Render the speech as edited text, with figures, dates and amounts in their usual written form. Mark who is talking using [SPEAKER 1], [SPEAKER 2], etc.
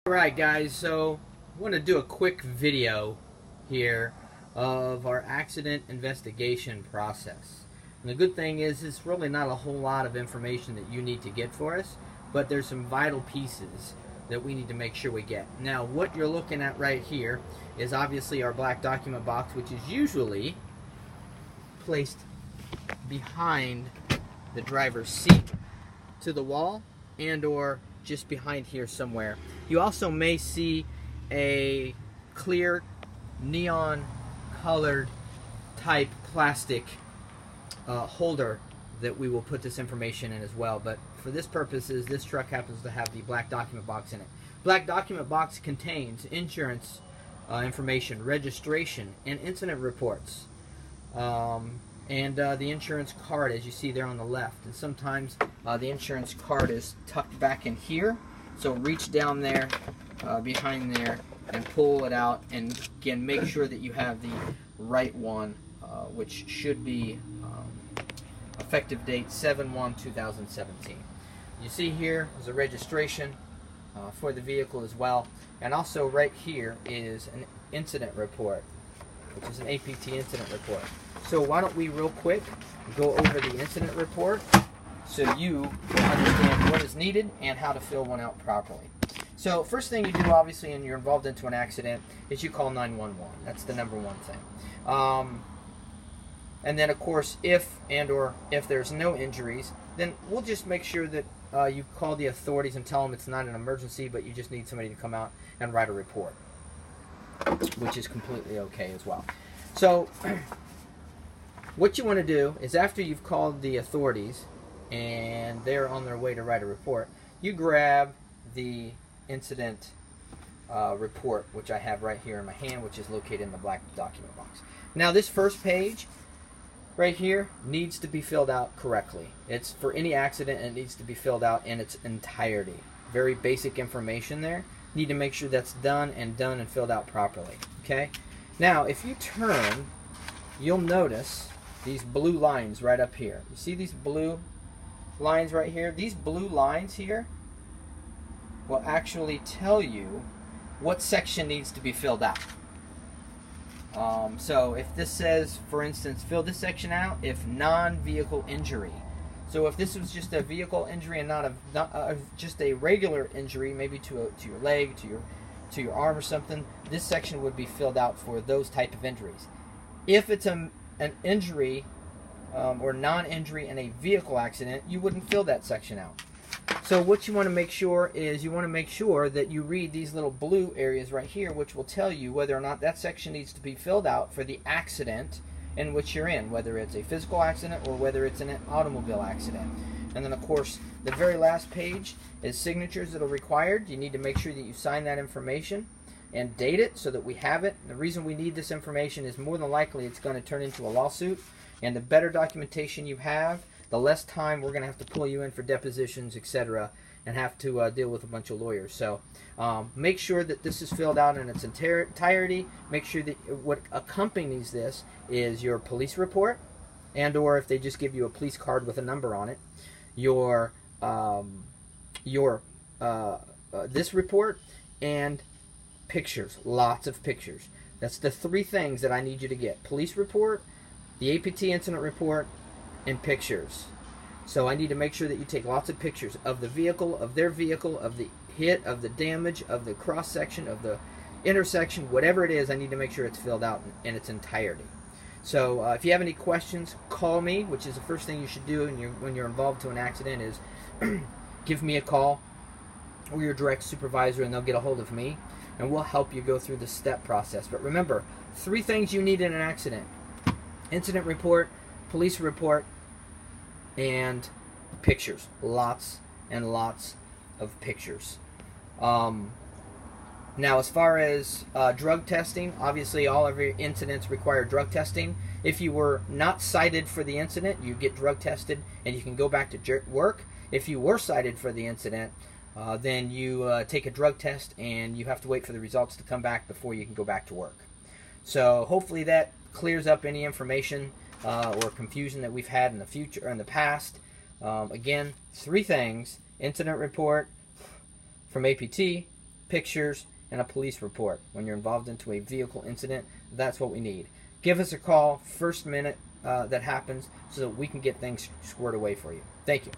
[SPEAKER 1] Alright guys, so I want to do a quick video here of our accident investigation process. And the good thing is it's really not a whole lot of information that you need to get for us, but there's some vital pieces that we need to make sure we get. Now what you're looking at right here is obviously our black document box, which is usually placed behind the driver's seat to the wall and or just behind here somewhere. You also may see a clear neon colored type plastic holder that we will put this information in as well, but for this purposes this truck happens to have the black document box in it. Black document box contains insurance information, registration, and incident reports, and the insurance card, as you see there on the left. And sometimes the insurance card is tucked back in here, so reach down there behind there and pull it out, and again make sure that you have the right one, which should be effective date 7/1/2017. You see here is a registration for the vehicle as well, and also right here is an incident report, which is an APT incident report. So why don't we real quick go over the incident report so you will understand what is needed and how to fill one out properly. So first thing you do, obviously, when you're involved into an accident, is you call 911. That's the number one thing. And then of course, if there's no injuries, then we'll just make sure that you call the authorities and tell them it's not an emergency, but you just need somebody to come out and write a report, which is completely okay as well. So what you want to do is, after you've called the authorities and they're on their way to write a report, you grab the incident report, which I have right here in my hand, which is located in the black document box. Now this first page right here needs to be filled out correctly. It's for any accident, and it needs to be filled out in its entirety. Very basic information there. Need to make sure that's done and filled out properly. Okay? Now if you turn, you'll notice these blue lines right up here. You see these blue lines right here? These blue lines here will actually tell you what section needs to be filled out. So if this says, for instance, fill this section out if non-vehicle injury. So if this was just a vehicle injury and not just a regular injury, maybe to your leg, to your arm or something, this section would be filled out for those type of injuries. If it's an injury or non-injury in a vehicle accident, you wouldn't fill that section out. So what you want to make sure is you want to make sure that you read these little blue areas right here, which will tell you whether or not that section needs to be filled out for the accident in which you're in, whether it's a physical accident or whether it's an automobile accident. And then of course the very last page is signatures that are required. You need to make sure that you sign that information and date it so that we have it. The reason we need this information is more than likely it's going to turn into a lawsuit, and the better documentation you have, the less time we're going to have to pull you in for depositions, etc., and have to deal with a bunch of lawyers. So make sure that this is filled out in its entirety. Make sure that what accompanies this is your police report, and or if they just give you a police card with a number on it, this report, and pictures, lots of pictures. That's the three things that I need you to get: police report, the APT incident report, and pictures. So I need to make sure that you take lots of pictures of the vehicle, of their vehicle, of the hit, of the damage, of the cross section, of the intersection, whatever it is. I need to make sure it's filled out in its entirety. So if you have any questions, call me, which is the first thing you should do when you're involved to an accident, is give me a call or your direct supervisor, and they'll get a hold of me and we'll help you go through the step process. But remember, three things you need in an accident: incident report, police report, and pictures. Lots and lots of pictures. Now as far as drug testing, obviously all of your incidents require drug testing. If you were not cited for the incident, you get drug tested and you can go back to work. If you were cited for the incident, then you take a drug test and you have to wait for the results to come back before you can go back to work. So hopefully that clears up any information or confusion that we've had in the future or in the past. Again, three things: incident report from APT, pictures, and a police report when you're involved into a vehicle incident. That's what we need. Give us a call first minute that happens so that we can get things squared away for you. Thank you.